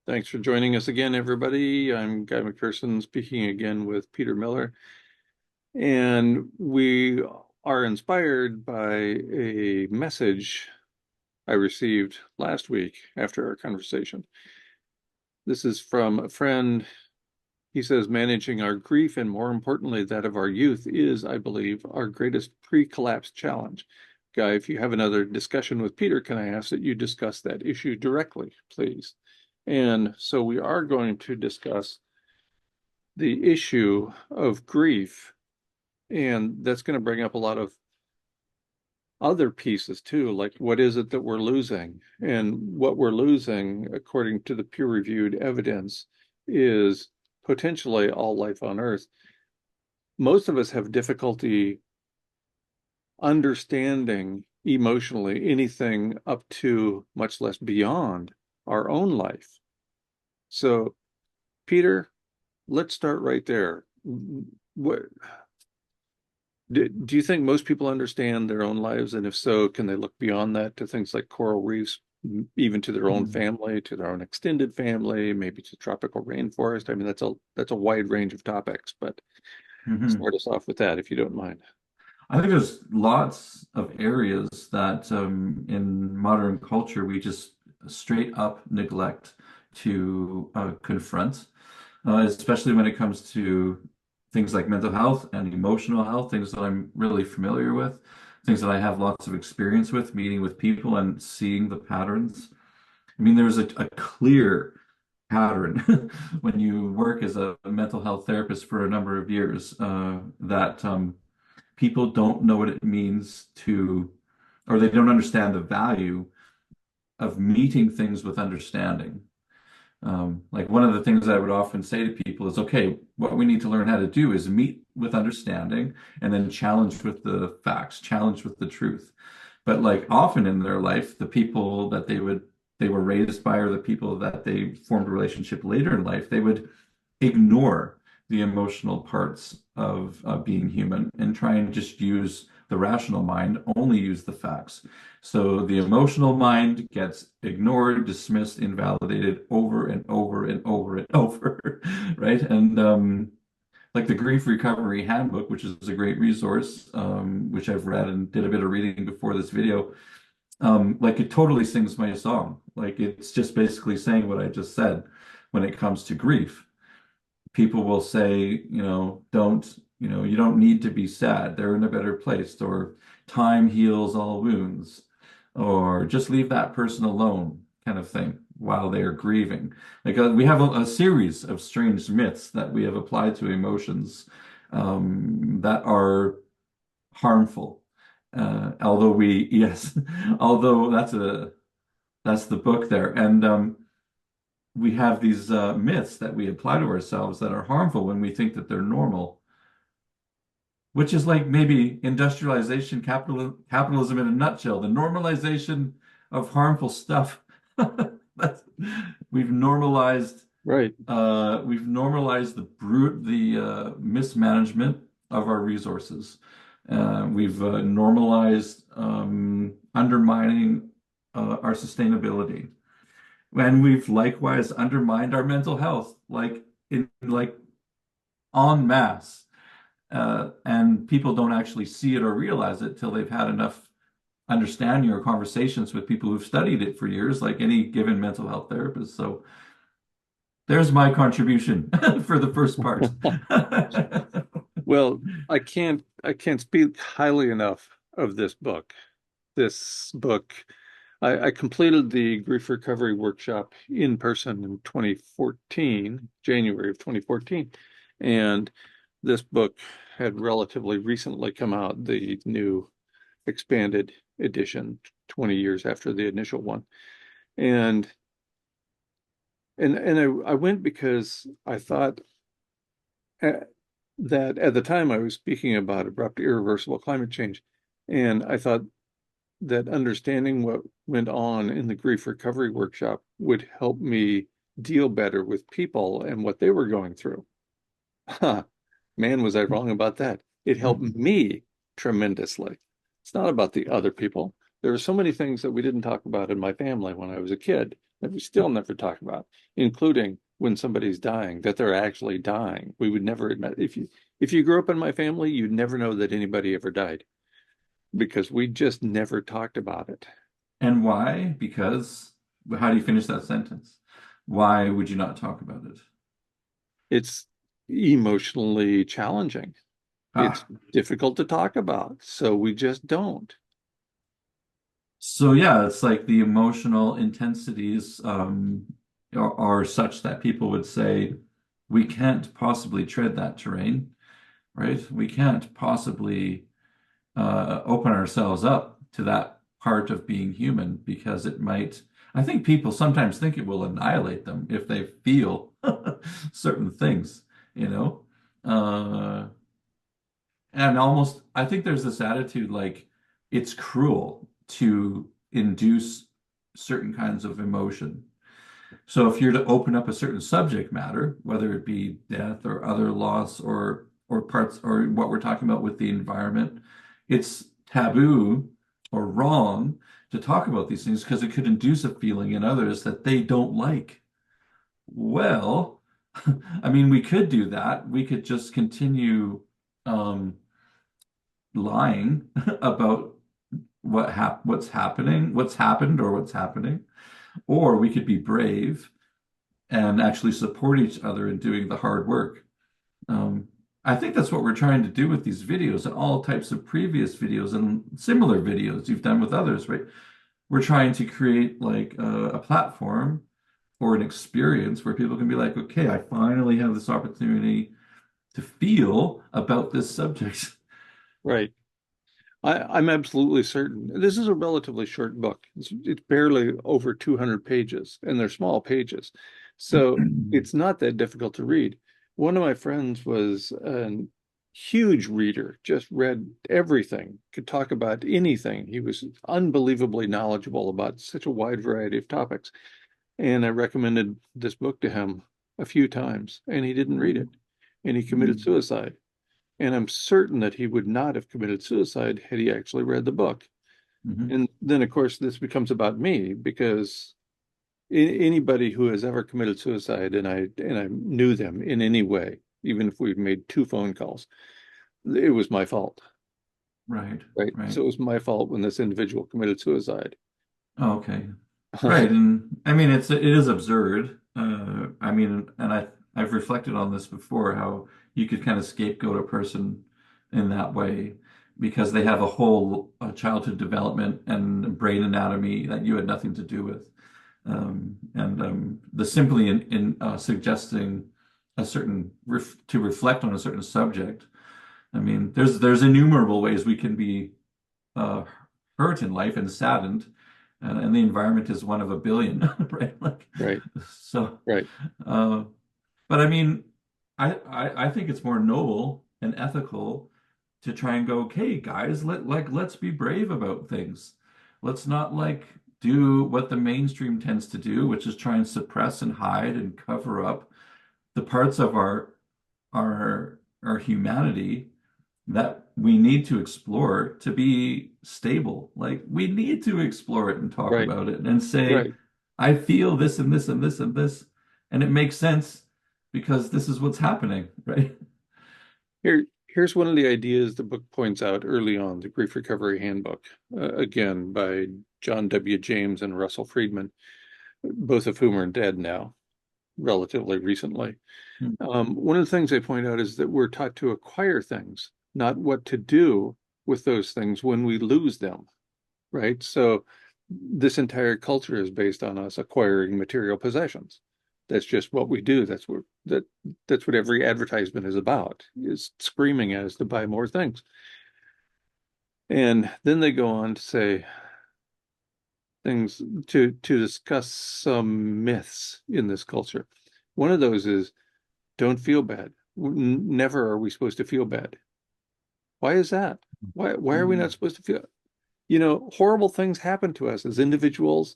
Thanks for joining us again, everybody. I'm Guy McPherson speaking again with Peter Miller, and we are inspired by a message I received last week after our conversation. This is from a friend. He says, managing our grief and more importantly, that of our youth is, I believe, our greatest pre-collapse challenge. Guy, if you have another discussion with Peter, can I ask that you discuss that issue directly, please? And so we are going to discuss the issue of grief, and that's going to bring up a lot of other pieces too, like what is it that we're losing? And what we're losing, according to the peer-reviewed evidence, is potentially all life on Earth. Most of us have difficulty understanding emotionally anything up to, much less beyond, our own life. So, Peter, let's start right there. What do you think most people understand their own lives? And if so, can they look beyond that to things like coral reefs, even to their own Mhm. family, to their own extended family, maybe to tropical rainforest? I mean, that's a wide range of topics, but Mhm. start us off with that if you don't mind. I think there's lots of areas that in modern culture we just straight up neglect to confront, especially when it comes to things like mental health and emotional health, things that I'm really familiar with, things that I have lots of experience with, meeting with people and seeing the patterns. I mean, there's a clear pattern when you work as a mental health therapist for a number of years that people don't know what it means to, or they don't understand the value of meeting things with understanding. Like one of the things I would often say to people is, okay, what we need to learn how to do is meet with understanding and then challenge with the facts, challenge with the truth. But like often in their life, the people that they were raised by or the people that they formed a relationship later in life, they would ignore the emotional parts of being human and try and just use the rational mind, only use the facts. So the emotional mind gets ignored, dismissed, invalidated over and over and over and over, right? And like the Grief Recovery Handbook, which is a great resource, which I've read and did a bit of reading before this video, like it totally sings my song. Like it's just basically saying what I just said when it comes to grief. People will say, you don't need to be sad. They're in a better place, or time heals all wounds, or just leave that person alone, kind of thing, while they are grieving. Like we have a series of strange myths that we have applied to emotions that are harmful. Although yes, although that's the book there, and we have these myths that we apply to ourselves that are harmful when we think that they're normal, which is like maybe industrialization, capitalism in a nutshell, the normalization of harmful stuff. That's, we've normalized Right. the mismanagement of our resources. We've normalized undermining our sustainability. And we've likewise undermined our mental health, like en masse. And people don't actually see it or realize it till they've had enough understanding or conversations with people who've studied it for years, like any given mental health therapist. So there's my contribution for the first part. Well, I can't speak highly enough of this book. This book, I completed the grief recovery workshop in person in 2014, January of 2014, and this book had relatively recently come out, the new expanded edition, 20 years after the initial one. And I went because I thought uh, that at the time I was speaking about abrupt, irreversible climate change, and I thought that understanding what went on in the grief recovery workshop would help me deal better with people and what they were going through. Huh. Man, was I wrong about that. It helped me tremendously. It's not about the other people. There are so many things that we didn't talk about in my family when I was a kid that we still never talk about, including when somebody's dying, that they're actually dying. We would never admit, if you grew up in my family, you'd never know that anybody ever died because we just never talked about it. And why? Because how do you finish that sentence? Why would you not talk about it? It's emotionally challenging. It's Ah, difficult to talk about, so we just don't. so yeah, it's like the emotional intensities are such that people would say, we can't possibly tread that terrain, right? We can't possibly open ourselves up to that part of being human because it might, I think people sometimes think it will annihilate them if they feel certain things, you know? Uh, and almost, I think there's this attitude like it's cruel to induce certain kinds of emotion. So if you're to open up a certain subject matter, whether it be death or other loss or parts or what we're talking about with the environment, it's taboo or wrong to talk about these things because it could induce a feeling in others that they don't like. Well, I mean, we could do that. We could just continue um, lying about what's happening, what's happened, or what's happening, or we could be brave and actually support each other in doing the hard work. Um, I think that's what we're trying to do with these videos and all types of previous videos and similar videos you've done with others, right? We're trying to create like a platform or an experience where people can be like, okay, I finally have this opportunity to feel about this subject. Right. I'm absolutely certain. This is a relatively short book. It's barely over 200 pages, and they're small pages. So it's not that difficult to read. One of my friends was a huge reader, just read everything, could talk about anything. He was unbelievably knowledgeable about such a wide variety of topics. And I recommended this book to him a few times, and he didn't read it. And he committed suicide. And I'm certain that he would not have committed suicide had he actually read the book. Mhm. And then, of course, this becomes about me because anybody who has ever committed suicide, and I knew them in any way, even if we've made two phone calls, it was my fault, Right, right? right. So it was my fault when this individual committed suicide. Okay. Right, and I mean it is absurd. I mean, and I've reflected on this before, how you could kind of scapegoat a person in that way because they have a whole childhood development and brain anatomy that you had nothing to do with. And the simply in suggesting a certain to reflect on a certain subject. I mean, there's innumerable ways we can be uh, hurt in life and saddened, and the environment is one of a billion, right? Like, Right, so, right. uh, but I mean, I think it's more noble and ethical to try and go, okay, guys, let's be brave about things. Let's not like do what the mainstream tends to do, which is try and suppress and hide and cover up the parts of our humanity that we need to explore to be stable. Like we need to explore it and talk Right, about it and say, right. I feel this and this and this and this, and it makes sense because this is what's happening, right? Here's one of the ideas the book points out early on, the Grief Recovery Handbook, again by John W. James and Russell Friedman, both of whom are dead now, relatively recently. One of the things they point out is that we're taught to acquire things, not what to do with those things when we lose them, right? So this entire culture is based on us acquiring material possessions. That's just what we do. That's what every advertisement is about, is screaming at us to buy more things. And then they go on to say things to discuss some myths in this culture. One of those is don't feel bad. Never are we supposed to feel bad. Why is that? Why are we not Mm. supposed to feel? Horrible things happen to us as individuals,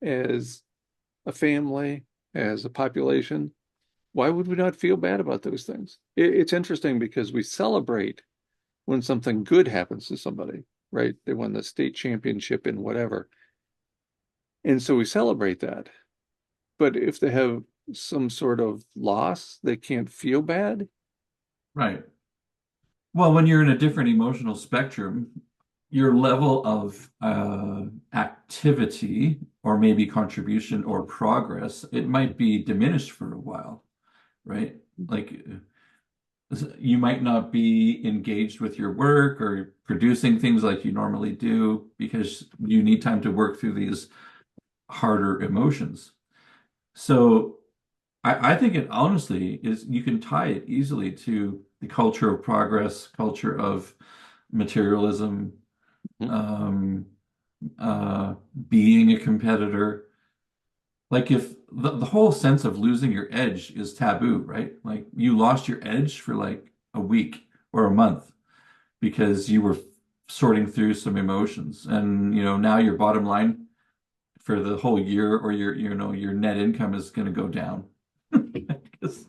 as a family, as a population. Why would we not feel bad about those things? It's interesting because we celebrate when something good happens to somebody, right? They won the state championship in whatever. And so we celebrate that. but if they have some sort of loss, they can't feel bad. Right. Well, when you're in a different emotional spectrum, your level of activity or maybe contribution or progress, it might be diminished for a while, right? Like you might not be engaged with your work or producing things like you normally do because you need time to work through these harder emotions. So I think it honestly is, you can tie it easily to the culture of progress, culture of materialism, Mhm. um, uh, being a competitor. Like if the whole sense of losing your edge is taboo, right? Like you lost your edge for like a week or a month because you were sorting through some emotions. And now your bottom line for the whole year or your net income is going to go down because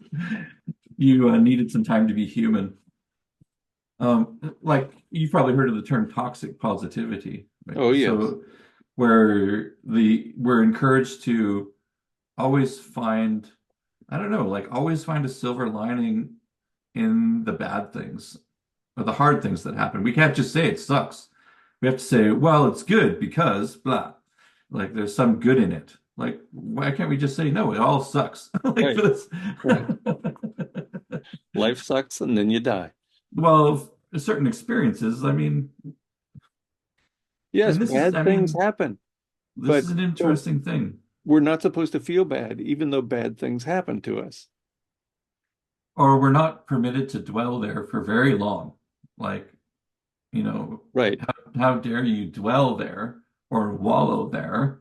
you needed some time to be human. Like you've probably heard of the term toxic positivity, right? Oh, yes. So where we're encouraged to always find, I don't know, like always find a silver lining in the bad things or the hard things that happen. We can't just say it sucks. We have to say, well, it's good because blah. Like there's some good in it. Like, why can't we just say no, it all sucks? Like Right. for this. Right. Life sucks and then you die. Well, certain experiences, I mean, Yes, and this is, bad I things mean, happen, this but is an so interesting thing. we're not supposed to feel bad, even though bad things happen to us. Or we're not permitted to dwell there for very long. Like, you know, Right. how dare you dwell there or wallow there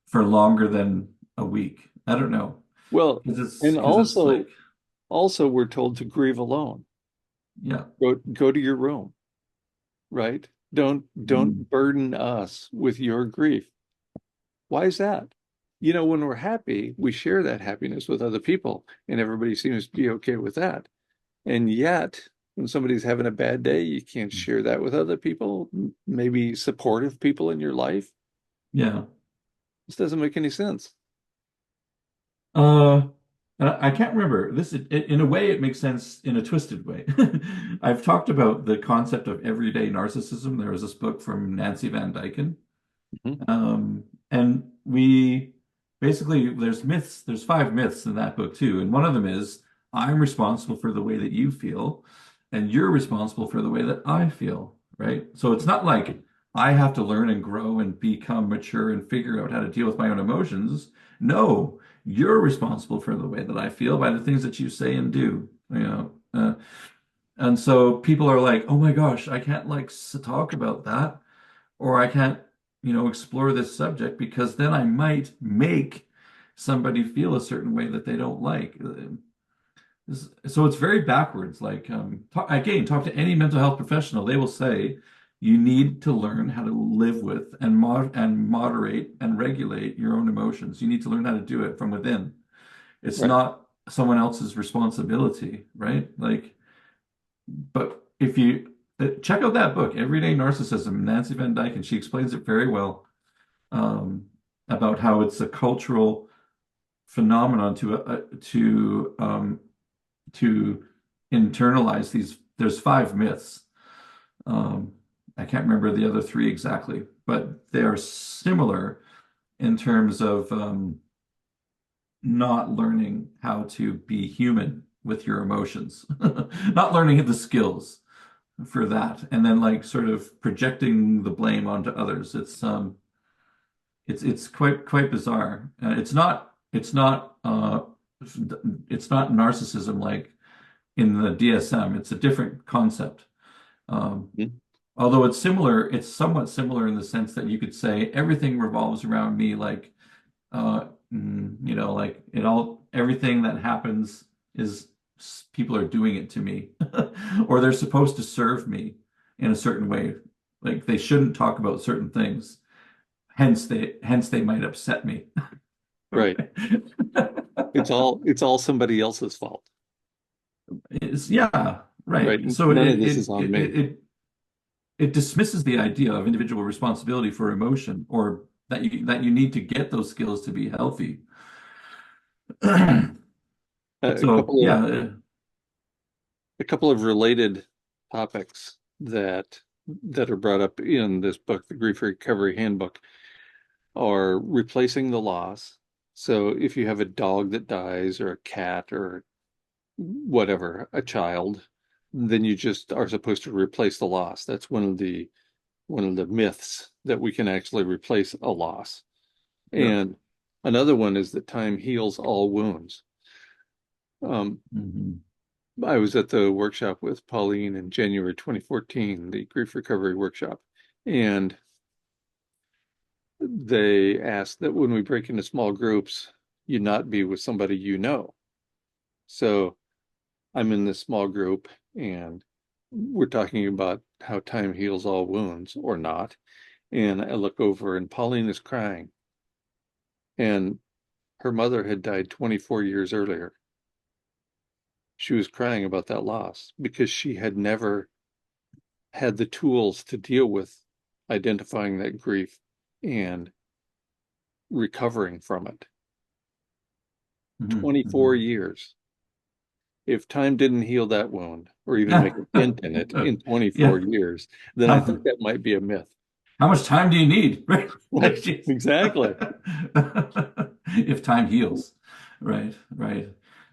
for longer than a week? I don't know. Well, and Because it's like, also we're told to grieve alone. yeah. Go to your room, right? Mm. Don't burden us with your grief. Why is that? When we're happy, we share that happiness with other people, and everybody seems to be okay with that. And yet, when somebody's having a bad day, you can't share that with other people, maybe supportive people in your life. Yeah. This doesn't make any sense. Uh, I can't remember this. In a way, it makes sense in a twisted way. I've talked about the concept of everyday narcissism. There was this book from Nancy Van Dyken. Mhm. And we basically, there's 5 myths in that book too. And one of them is, I'm responsible for the way that you feel, and you're responsible for the way that I feel, right? So it's not like I have to learn and grow and become mature and figure out how to deal with my own emotions. No, you're responsible for the way that I feel by the things that you say and do, and so people are like, oh my gosh, I can't like talk about that, or I can't, explore this subject because then I might make somebody feel a certain way that they don't like. So it's very backwards. Like, talk to any mental health professional. They will say you need to learn how to live with and moderate and regulate your own emotions. You need to learn how to do it from within. It's Right. not someone else's responsibility, right? Like, but if you check out that book, Everyday Narcissism, Nancy Van Dyke, and she explains it very well, um, about how it's a cultural phenomenon to internalize these. There's 5 myths. Um, I can't remember the other 3 exactly, but they are similar in terms of not learning how to be human with your emotions, not learning the skills for that, and then like sort of projecting the blame onto others. It's quite bizarre. It's not narcissism like in the DSM. It's a different concept. Um, Mhm. Although it's similar, it's somewhat similar in the sense that you could say everything revolves around me, like like everything that happens is people are doing it to me, or they're supposed to serve me in a certain way. Like they shouldn't talk about certain things. Hence they might upset me. Right. It's all somebody else's fault. Yeah, Right. right. So None of this is on me. it dismisses the idea of individual responsibility for emotion, or that you need to get those skills to be healthy. A So couple of yeah. related topics that are brought up in this book, the Grief Recovery Handbook, are replacing the loss. So if you have a dog that dies or a cat or whatever, a child, then you just are supposed to replace the loss. That's one of the myths that we can actually replace a loss. Yep. And another one is that time heals all wounds. Um, Hmm. I was at the workshop with Pauline in January 2014, the grief recovery workshop, and they asked that when we break into small groups, you not be with somebody you know. So I'm in this small group and we're talking about how time heals all wounds or not. And I look over and Pauline is crying. And her mother had died 24 years earlier. She was crying about that loss because she had never had the tools to deal with identifying that grief and recovering from it. Hmm. 24 Hmm. years. If time didn't heal that wound or even make a dent in it in 24 Yeah. years, then I think How, that might be a myth. how much time do you need? Right? Like, Right. jeez. Exactly. If time heals. Right, right.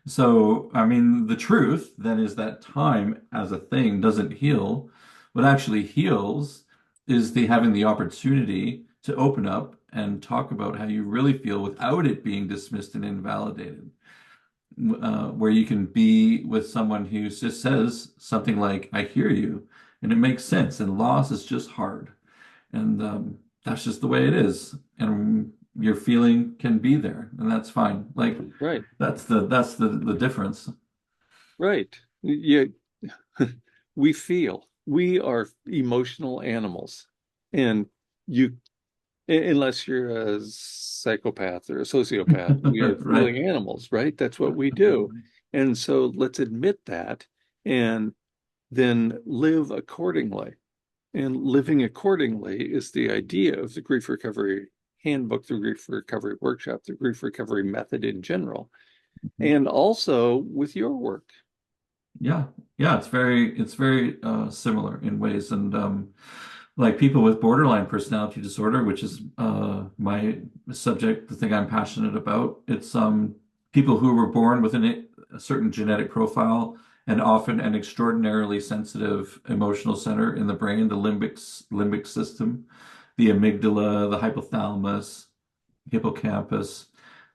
So, I mean, the truth then is that time as a thing doesn't heal. What actually heals is the having the opportunity to open up and talk about how you really feel without it being dismissed and invalidated. Where you can be with someone who just says something like, I hear you, and it makes sense, and loss is just hard. And that's just the way it is. And your feeling can be there, and that's fine. Like Right. that's the difference. Right. Yeah. We feel. We are emotional animals. And you, unless you're a psychopath or a sociopath, we are Right. feeling animals, right? That's what we do. And so let's admit that and then live accordingly. And living accordingly is the idea of the grief recovery handbook, the grief recovery workshop, the grief recovery method in general, and also with your work. Yeah, yeah, it's very similar in ways, and like people with borderline personality disorder, which is my subject, the thing I'm passionate about. It's people who were born with a certain genetic profile and often an extraordinarily sensitive emotional center in the brain, the limbic system, the amygdala, the hypothalamus, hippocampus.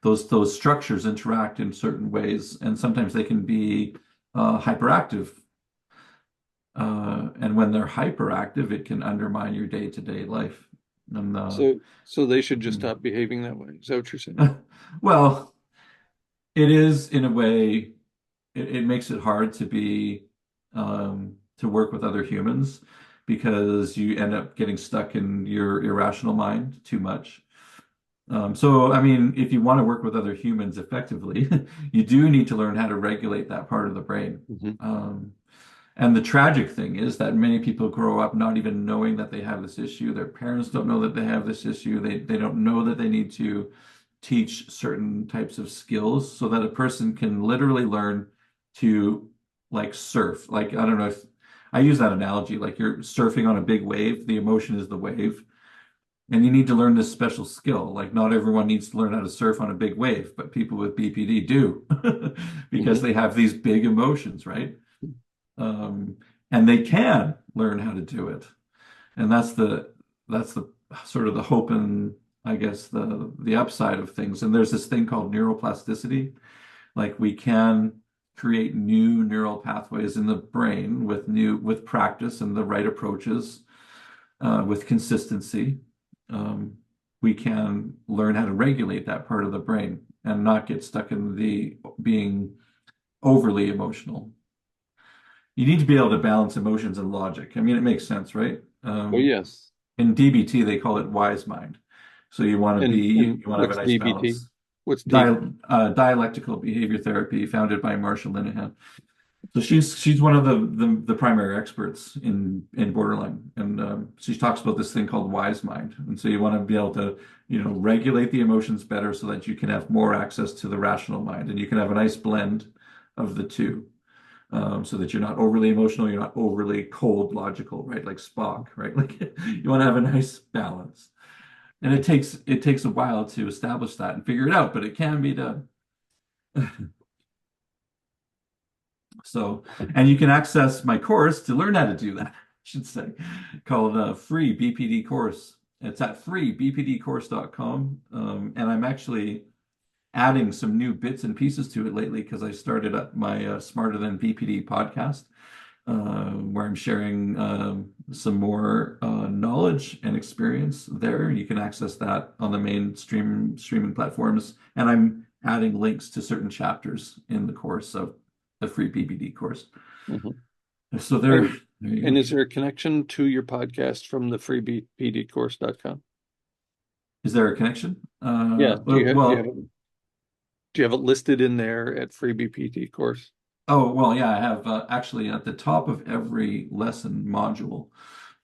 Those structures interact in certain ways, and sometimes they can be hyperactive. And when they're hyperactive, it can undermine your day-to-day life. And So they should just stop behaving that way. Is that what you're saying? well, it is in a way, it makes it hard to work with other humans because you end up getting stuck in your irrational mind too much. So, I mean, if you want to work with other humans effectively, you do need to learn how to regulate that part of the brain. Hmm. Um, and the tragic thing is that many people grow up not even knowing that they have this issue. Their parents don't know that they have this issue. They don't know that they need to teach certain types of skills so that a person can literally learn to like surf. Like, I don't know if I use that analogy, like you're surfing on a big wave, the emotion is the wave. And you need to learn this special skill. Like, not everyone needs to learn how to surf on a big wave, but people with BPD do because Hmm. they have these big emotions, right? Um, and they can learn how to do it. And that's the sort of the hope and I guess the upside of things. And there's this thing called neuroplasticity. Like we can create new neural pathways in the brain with practice and the right approaches, with consistency. Um, we can learn how to regulate that part of the brain and not get stuck in the being overly emotional. You need to be able to balance emotions and logic. I mean, it makes sense, right? Oh, yes. In DBT, they call it wise mind. So And you want to have a what's nice DBT? balance. What's DBT? Dialectical behavior therapy, founded by Marshall Linehan. So she's one of the primary experts in borderline, and she talks about this thing called wise mind. And so you want to be able to, regulate the emotions better so that you can have more access to the rational mind, and you can have a nice blend of the two, so that you're not overly emotional, you're not overly cold, logical, right? Like Spock, right? Like you want to have a nice balance, and it takes a while to establish that and figure it out, but it can be done. So, and you can access my course to learn how to do that, I should say, called Free BPD Course. It's at freebpdcourse.com. And I'm actually adding some new bits and pieces to it lately because I started up my Smarter Than BPD podcast, where I'm sharing some more knowledge and experience there. You can access that on the main streaming platforms. And I'm adding links to certain chapters in the course of the free BPD course. Mhm. So And there you and go. is there a connection to your podcast from the freebpdcourse.com? Is there a connection? Yeah. Well, Do you have it listed in there at freebpd course? oh, well, yeah, I have actually at the top of every lesson module,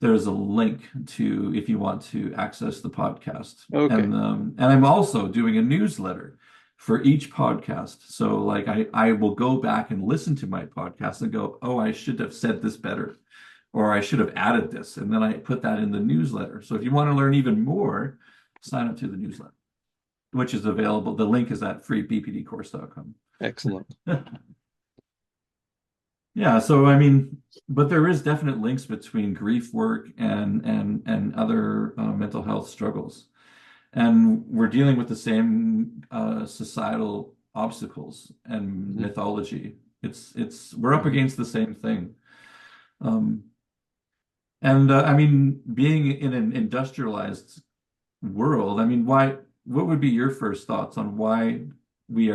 there's a link to if you want to access the podcast. Okay. And I'm also doing a newsletter for each podcast. So like I will go back and listen to my podcast and go, oh, I should have said this better, or I should have added this. And then I put that in the newsletter. So if you want to learn even more, sign up to the newsletter, which is available. The link is at freebpdcourse.com. Excellent. Yeah, so I mean, but there is definite links between grief work and other mental health struggles, and we're dealing with the same societal obstacles and Mhm. mythology. We're up Mhm. against the same thing, um, and I mean, being in an industrialized world, I mean, why? What would be your first thoughts on why we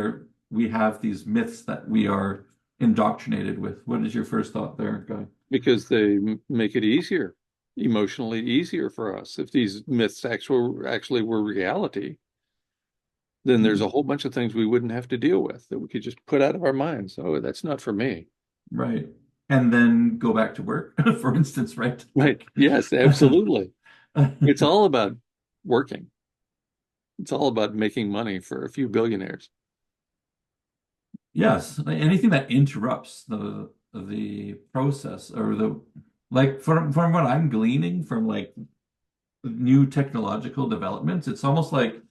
have these myths that we are indoctrinated with? What is your first thought there, Guy? Because they make it easier, emotionally easier for us. If these myths actually were reality, then there's Hmm. a whole bunch of things we wouldn't have to deal with that we could just put out of our minds. Oh, that's not for me. Right. And then go back to work, for instance, right? Right. Yes, absolutely. It's all about working. It's all about making money for a few billionaires. Yes, anything that interrupts the process or the like from what I'm gleaning from like new technological developments, it's almost like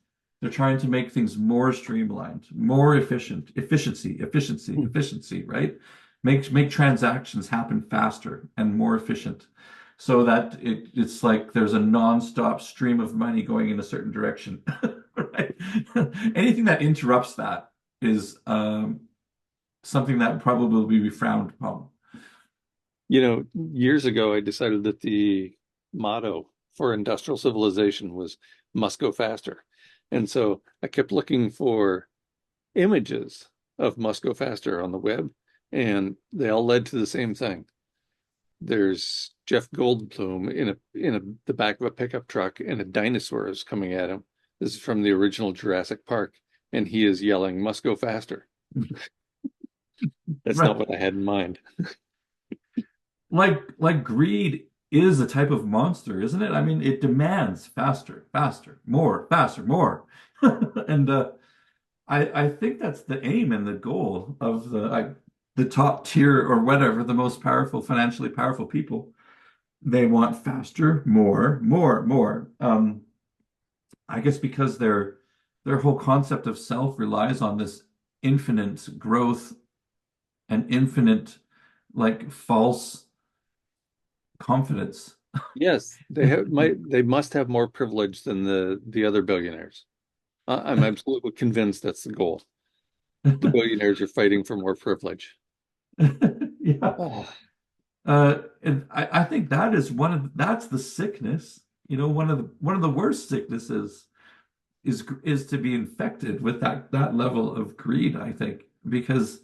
they're trying to make things more streamlined, more efficiency, right? Make transactions happen faster and more efficient so that it's like there's a nonstop stream of money going in a certain direction, right? Anything that interrupts that is something that probably will be frowned upon. Years ago, I decided that the motto for industrial civilization was must go faster. And so I kept looking for images of must go faster on the web, and they all led to the same thing. There's Jeff Goldblum in the back of a pickup truck, and a dinosaur is coming at him. This is from the original Jurassic Park, and he is yelling, "Must go faster." That's not Right. what I had in mind. Like greed is a type of monster, isn't it? I mean, it demands faster, faster, more, faster, more. And I think that's the aim and the goal of the top tier or whatever, the most powerful, financially powerful people. They want faster, more, more, more. I guess because their whole concept of self relies on this infinite growth and infinite like false confidence. Yes, they must have more privilege than the other billionaires. I'm absolutely convinced that's the goal. The billionaires are fighting for more privilege. Yeah. Oh, And I think that is that's the sickness. One of the worst sicknesses is to be infected with that level of greed, I think, because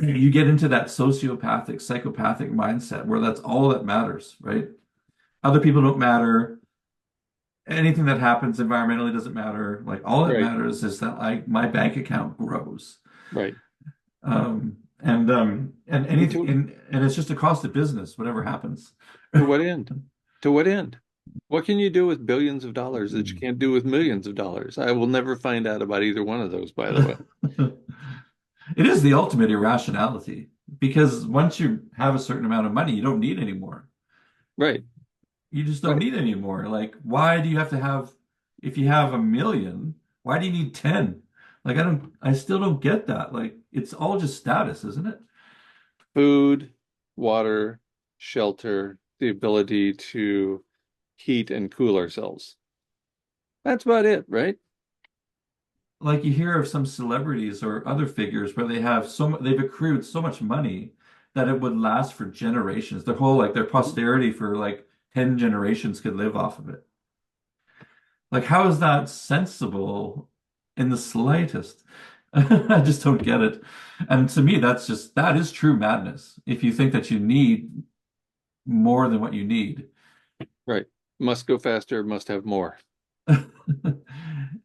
you get into that sociopathic, psychopathic mindset where that's all that matters, right? Other people don't matter. Anything that happens environmentally doesn't matter. Like all that right, matters is that like my bank account grows. right. Um, and And anything and it's just a cost of business, whatever happens. to what end? To what end? What can you do with billions of dollars that you can't do with millions of dollars? I will never find out about either one of those, by the way. It is the ultimate irrationality because once you have a certain amount of money, you don't need any more. Right, You just don't right. need any more. Like, why do you have to have, if you have 1 million, why do you need 10? Like, I still don't get that. Like, it's all just status, isn't it? Food, water, shelter, the ability to heat and cool ourselves. That's about it, right? Like, you hear of some celebrities or other figures where they've accrued so much money that it would last for generations. Their whole, like, their posterity for like 10 generations could live off of it. Like, how is that sensible in the slightest? I just don't get it. And to me, that is true madness. If you think that you need more than what you need. Right. Must go faster, must have more.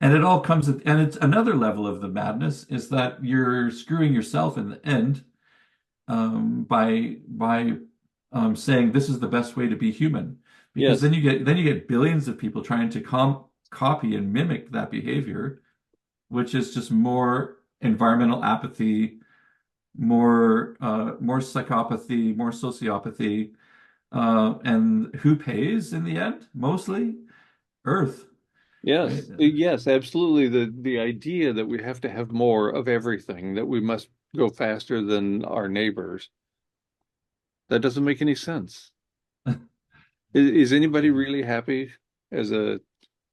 And it all comes at, and it's another level of the madness is that you're screwing yourself in the end by saying this is the best way to be human. Because Yes, then you get billions of people trying to copy and mimic that behavior, which is just more environmental apathy, more psychopathy, more sociopathy. And who pays in the end? Mostly Earth, right? yes, absolutely. The idea that we have to have more of everything, that we must go faster than our neighbors, that doesn't make any sense. Is anybody really happy as a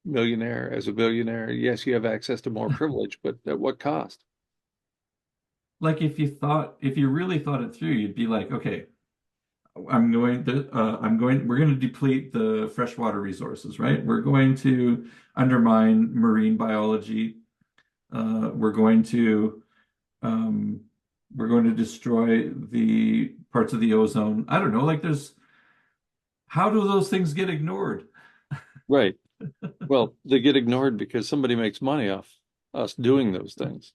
millionaire, as a billionaire? Yes, you have access to more privilege, but at what cost? Like if you really thought it through, you'd be like, okay, we're going to deplete the freshwater resources, right? We're going to undermine marine biology. We're going to um, we're going to destroy the parts of the ozone. I don't know, like how do those things get ignored? Right. Well, they get ignored because somebody makes money off us doing those things,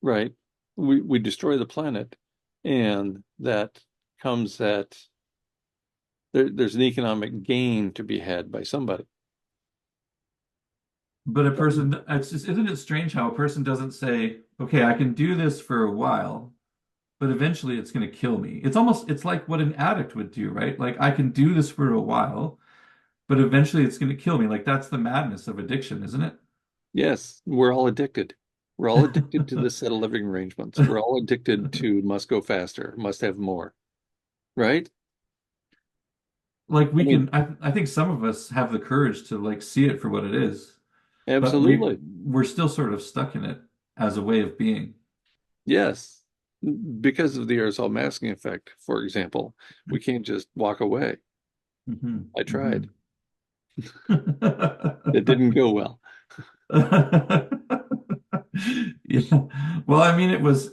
right? We destroy the planet, and that comes at there's an economic gain to be had by somebody. But it's just, isn't it strange how a person doesn't say, okay, I can do this for a while, but eventually it's going to kill me. It's like what an addict would do, right? Like I can do this for a while, but eventually it's going to kill me. Like that's the madness of addiction, isn't it? Yes, we're all addicted. We're all addicted to this set of living arrangements. We're all addicted to must go faster, must have more, right? Like I mean, I think some of us have the courage to like see it for what it is, but absolutely. we're still sort of stuck in it as a way of being. Yes. Because of the aerosol masking effect, for example, we can't just walk away. Hmm. I tried. Hmm. It didn't go well. Yeah. Well, I mean, it was,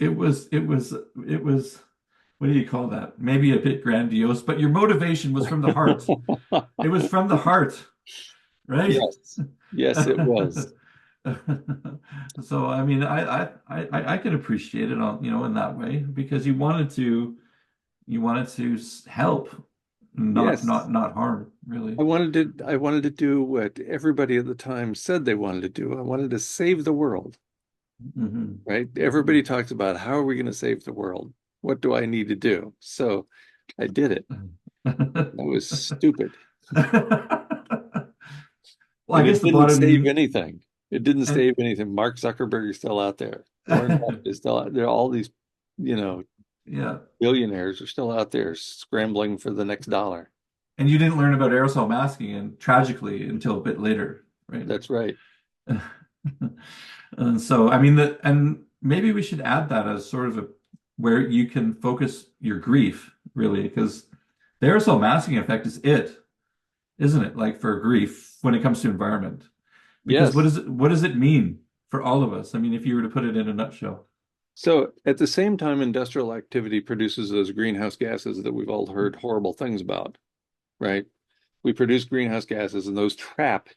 what do you call that? Maybe a bit grandiose, but your motivation was from the heart. It was from the heart, right? Yes. Yes, it was. So, I mean, I can appreciate it on, in that way because you wanted to help, Yes. not harm, really. I wanted to do what everybody at the time said they wanted to do. I wanted to save the world, Hmm. right? Everybody talks about how are we going to save the world? What do I need to do? So I did it. That was stupid. Well, I And guess it the didn't save bottom anything. It didn't and save anything. Mark Zuckerberg is still out there. Warren Buffett is still out there. All these, you know, yeah, billionaires are still out there scrambling for the next dollar. and you didn't learn about aerosol masking and tragically until a bit later, right? That's right. And so, I mean that, and maybe we should add that as sort of a where you can focus your grief, really, because the aerosol masking effect is it, isn't it? Like for grief when it comes to environment. Because Yes. what does it mean for all of us? I mean, if you were to put it in a nutshell. So at the same time, industrial activity produces those greenhouse gases that we've all heard horrible things about, right? We produce greenhouse gases and those trap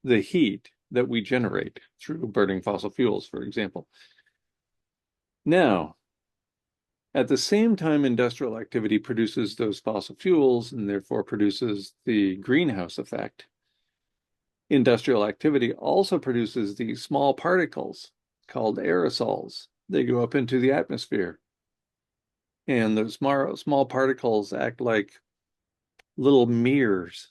the heat that we generate through burning fossil fuels, for example. Now, At the same time, industrial activity produces those fossil fuels and therefore produces the greenhouse effect. Industrial activity also produces these small particles called aerosols. They go up into the atmosphere. And those small particles act like little mirrors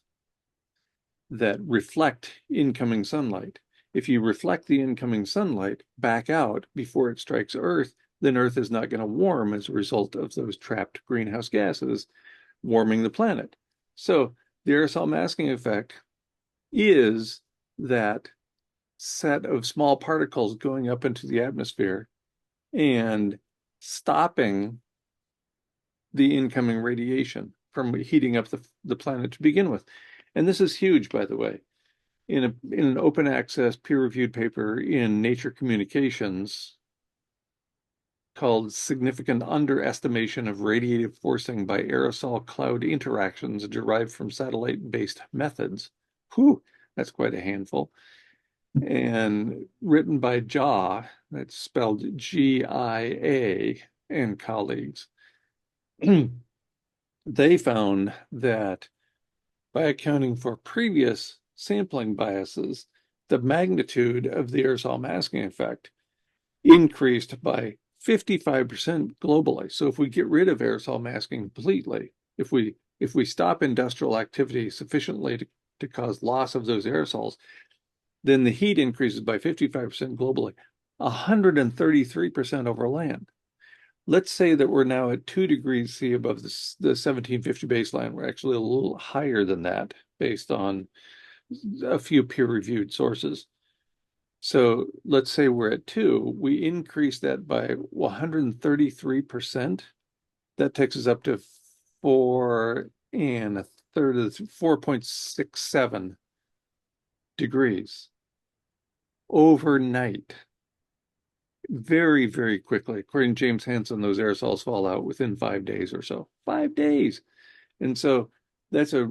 that reflect incoming sunlight. If you reflect the incoming sunlight back out before it strikes Earth, then Earth is not going to warm as a result of those trapped greenhouse gases warming the planet. So the aerosol masking effect is that set of small particles going up into the atmosphere and stopping the incoming radiation from heating up the planet to begin with. And this is huge, by the way. In an open access peer-reviewed paper in Nature Communications called Significant Underestimation of Radiative Forcing by Aerosol Cloud Interactions Derived from Satellite-Based Methods. Whew, that's quite a handful. And written by Jia, that's spelled G-I-A, and colleagues. They found that by accounting for previous sampling biases, the magnitude of the aerosol masking effect increased by 55% globally. So if we get rid of aerosol masking completely, if we stop industrial activity sufficiently to cause loss of those aerosols, then the heat increases by 55% globally, 133% over land. Let's say that we're now at 2 degrees C above the 1750 baseline. We're actually a little higher than that based on a few peer-reviewed sources. So let's say we're at 2. We increase that by 133%. That takes us up to 4 and a third of 4.67 degrees overnight. Very, very quickly. According to James Hansen, those aerosols fall out within 5 days or so. 5 days. And so that's a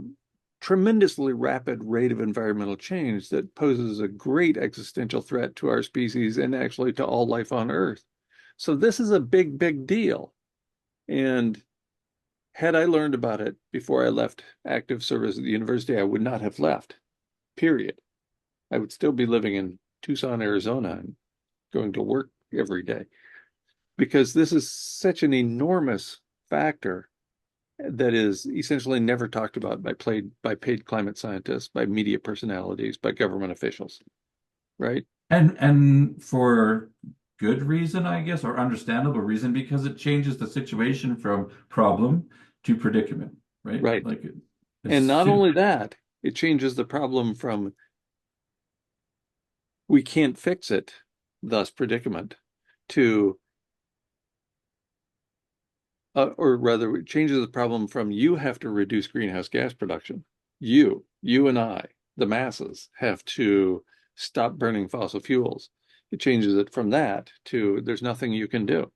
tremendously rapid rate of environmental change that poses a great existential threat to our species and actually to all life on Earth. So this is a big, big deal. And had I learned about it before I left active service at the university, I would not have left, period. I would still be living in Tucson, Arizona, and going to work every day because this is such an enormous factor that is essentially never talked about by paid climate scientists, by media personalities, by government officials, right? And for good reason, I guess, or understandable reason, because it changes the situation from problem to predicament, right? Right. Like And it's not too, only that, it changes the problem from we can't fix it, thus predicament, to or rather, it changes the problem from you have to reduce greenhouse gas production. You and I, the masses, have to stop burning fossil fuels. It changes it from that to there's nothing you can do.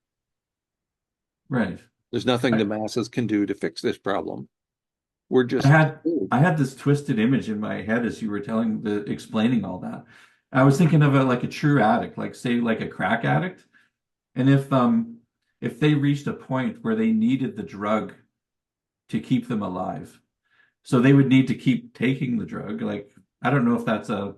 right. There's nothing the I, masses can do to fix this problem. We're I just had I had this twisted image in my head as you were explaining all that. I was thinking of it like a true addict, like say like a crack addict. And if they reached a point where they needed the drug to keep them alive, so they would need to keep taking the drug. Like I don't know if that's a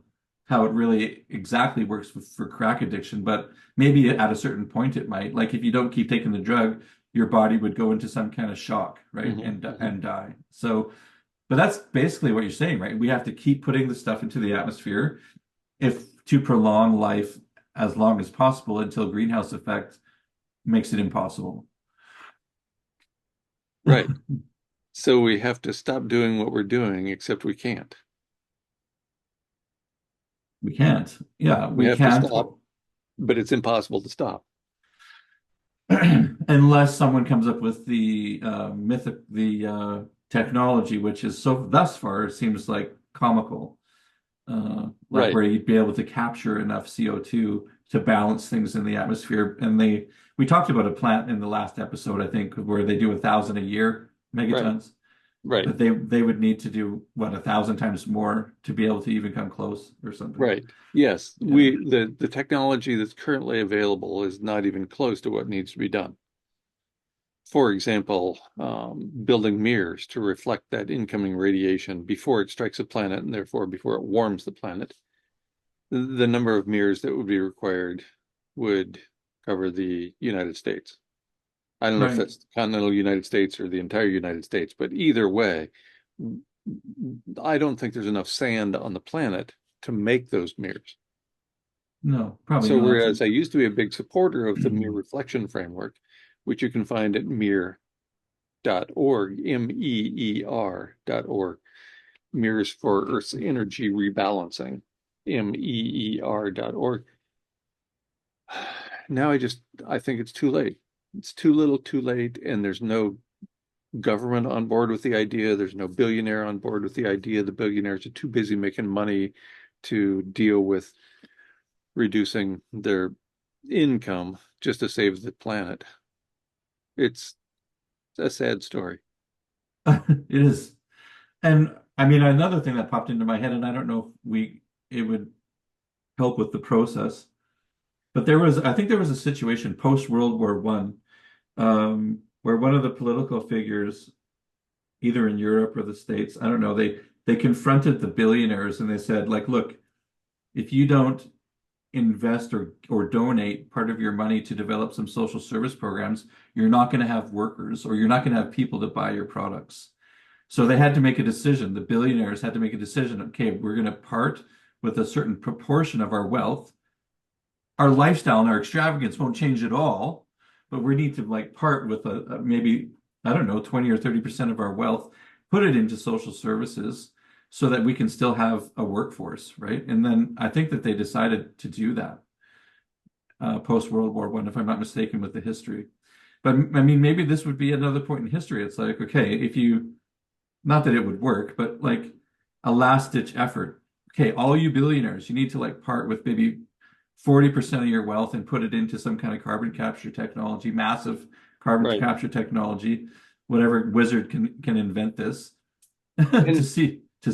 how it really exactly works for crack addiction, but maybe at a certain point it might. Like if you don't keep taking the drug, your body would go into some kind of shock, right? mhm, mhm. And die. So but that's basically what you're saying, right? We have to keep putting the stuff into the atmosphere if to prolong life as long as possible until greenhouse effect makes it impossible. Right. So we have to stop doing what we're doing, except we can't. We can't. Yeah, We we have to can't stop, but it's impossible to stop. unless someone comes up with the technology, which is so thus far it seems like comical, like Right, where you'd be able to capture enough CO2 to balance things in the atmosphere. And we talked about a plant in the last episode, I think, where they do 1,000 a year right, megatons, right, but they would need to do what 1,000 times more to be able to even come close or something. right. Yes, Yeah. the technology that's currently available is not even close to what needs to be done. For example, building mirrors to reflect that incoming radiation before it strikes a planet and therefore before it warms the planet. The number of mirrors that would be required would cover the United States. I don't know if Right. that's the continental United States or the entire United States, but either way, I don't think there's enough sand on the planet to make those mirrors. No, probably So not. whereas I used to be a big supporter of the mirror reflection framework, which you can find at mirror.org, MEER.org, Mirrors for Earth's Energy Rebalancing, MEER.org. Now I think it's too late. It's too little, too late, and there's no government on board with the idea. There's no billionaire on board with the idea. The billionaires are too busy making money to deal with reducing their income just to save the planet. It's a sad story. It is. And I mean, another thing that popped into my head, and I don't know if it would help with the process, but I think there was a situation post World War One, where one of the political figures, either in Europe or the States, I don't know, they confronted the billionaires and they said, like, look, if you don't invest or donate part of your money to develop some social service programs, you're not going to have workers or you're not going to have people to buy your products. So they had to make a decision. The billionaires had to make a decision. Okay, we're going to part with a certain proportion of our wealth. Our lifestyle and our extravagance won't change at all, but we need to like part with maybe, I don't know, 20 or 30% of our wealth, put it into social services so that we can still have a workforce, right? And then I think that they decided to do that post World War One, if I'm not mistaken, with the history. But I mean, maybe this would be another point in history. It's like, okay, if you, not that it would work, but like a last ditch effort. Okay, all you billionaires, you need to like part with maybe 40% of your wealth and put it into some kind of carbon capture technology, massive carbon Right. capture technology, whatever wizard can invent this to And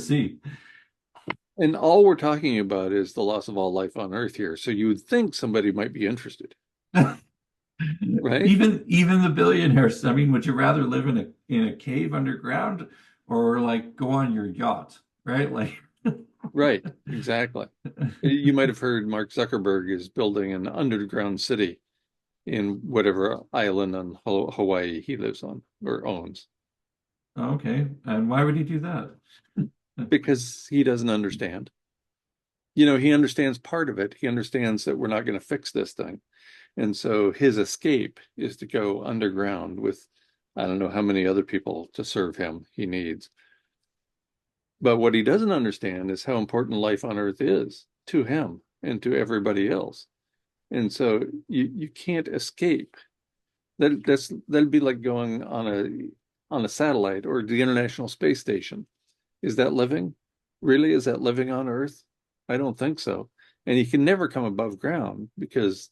see. and all we're talking about is the loss of all life on Earth here. So you would think somebody might be interested, right? Even the billionaires. I mean, would you rather live in a cave underground or like go on your yacht, right? Like, Right, exactly. You might have heard Mark Zuckerberg is building an underground city in whatever island on Hawaii he lives on or owns okay. And why would he do that? because he doesn't understand. You know, he understands part of it. He understands that we're not going to fix this thing. And so his escape is to go underground with I don't know how many other people to serve him he needs. But what he doesn't understand is how important life on Earth is to him and to everybody else. And so you can't escape. That'd be like going on a satellite or the International Space Station. Is that living? Really? Is that living on Earth? I don't think so. And you can never come above ground because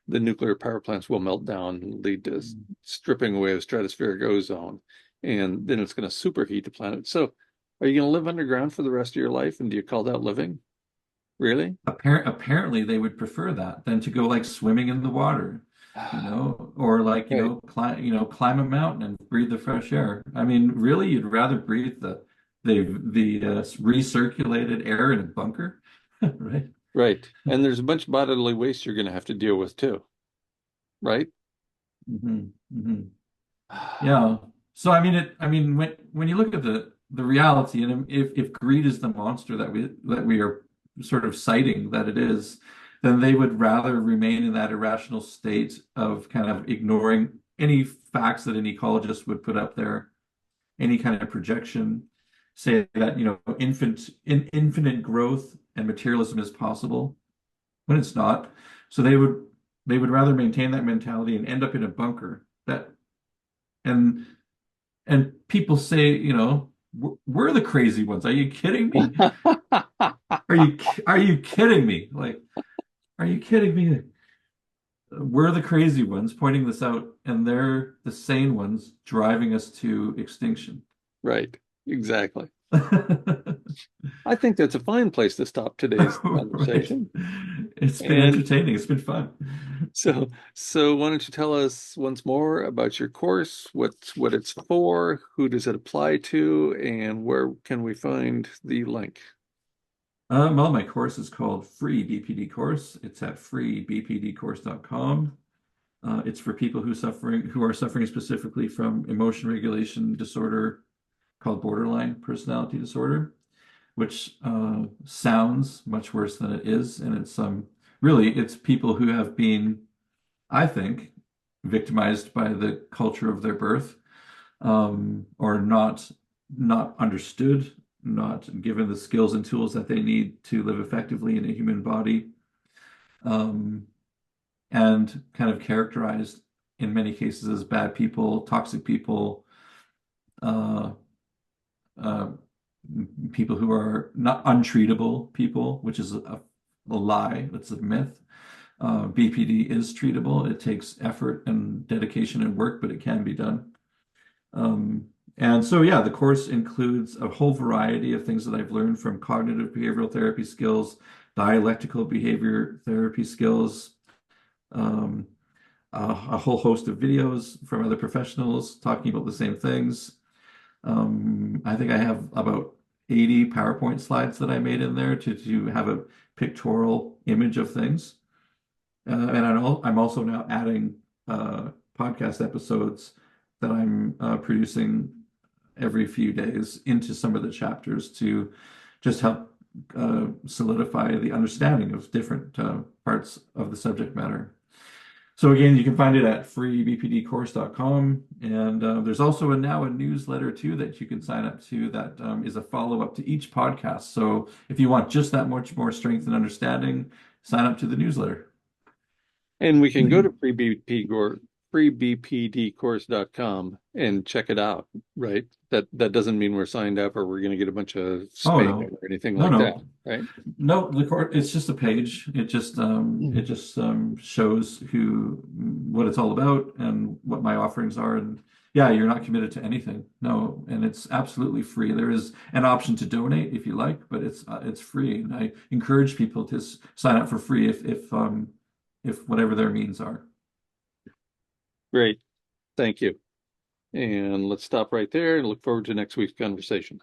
the nuclear power plants will melt down and lead to stripping away of stratospheric ozone. And then it's going to superheat the planet. So are you going to live underground for the rest of your life? And do you call that living? Really? Apparently they would prefer that than to go like swimming in the water, or like, Right. climb a mountain and breathe the fresh air. I mean, really, you'd rather breathe the recirculated air in a bunker, right? Right. And there's a bunch of bodily waste you're going to have to deal with too, right? hmm hmm Yeah. So I mean I mean when you look at the reality, and if greed is the monster that we are sort of citing that it is, then they would rather remain in that irrational state of kind of ignoring any facts that an ecologist would put up there, any kind of projection, say that, infinite growth and materialism is possible when it's not. So they would rather maintain that mentality and end up in a bunker that and and people say, we're the crazy ones. Are you kidding me? Are you kidding me? Like, are you kidding me? We're the crazy ones pointing this out, and they're the sane ones driving us to extinction. Right. Exactly. I think that's a fine place to stop today's Right. conversation. It's been And entertaining. It's been fun. so why don't you tell us once more about your course, what it's for, who does it apply to, and where can we find the link? Well, my course is called Free BPD Course. It's at freebpdcourse.com. It's for people who are suffering specifically from emotion regulation disorder called borderline personality disorder, which sounds much worse than it is, and it's really it's people who have been, I think, victimized by the culture of their birth, or not understood, not given the skills and tools that they need to live effectively in a human body, um, and kind of characterized in many cases as bad people, toxic people, uh, uh, people who are not untreatable people, which is a lie. It's a myth. BPD is treatable. It takes effort and dedication and work, but it can be done. Um, and so, yeah, the course includes a whole variety of things that I've learned from cognitive behavioral therapy skills, dialectical behavior therapy skills, um, a whole host of videos from other professionals talking about the same things. I think I have about 80 PowerPoint slides that I made in there to have a pictorial image of things. And I'm also now adding podcast episodes that I'm producing every few days into some of the chapters to just help solidify the understanding of different parts of the subject matter. So again, you can find it at freebpdcourse.com, and there's also now a newsletter too that you can sign up to that is a follow-up to each podcast. So if you want just that much more strength and understanding, sign up to the newsletter. And we can go to freebpdcourse.com and check it out, right? That doesn't mean we're signed up or we're going to get a bunch of Oh spam no, or anything no, like that, no, right? no. The court, it's just a page. It just shows what it's all about and what my offerings are. And yeah, you're not committed to anything. No, and it's absolutely free. There is an option to donate if you like, but it's free. And I encourage people to sign up for free if whatever their means are. Great. Thank you. And let's stop right there and look forward to next week's conversation.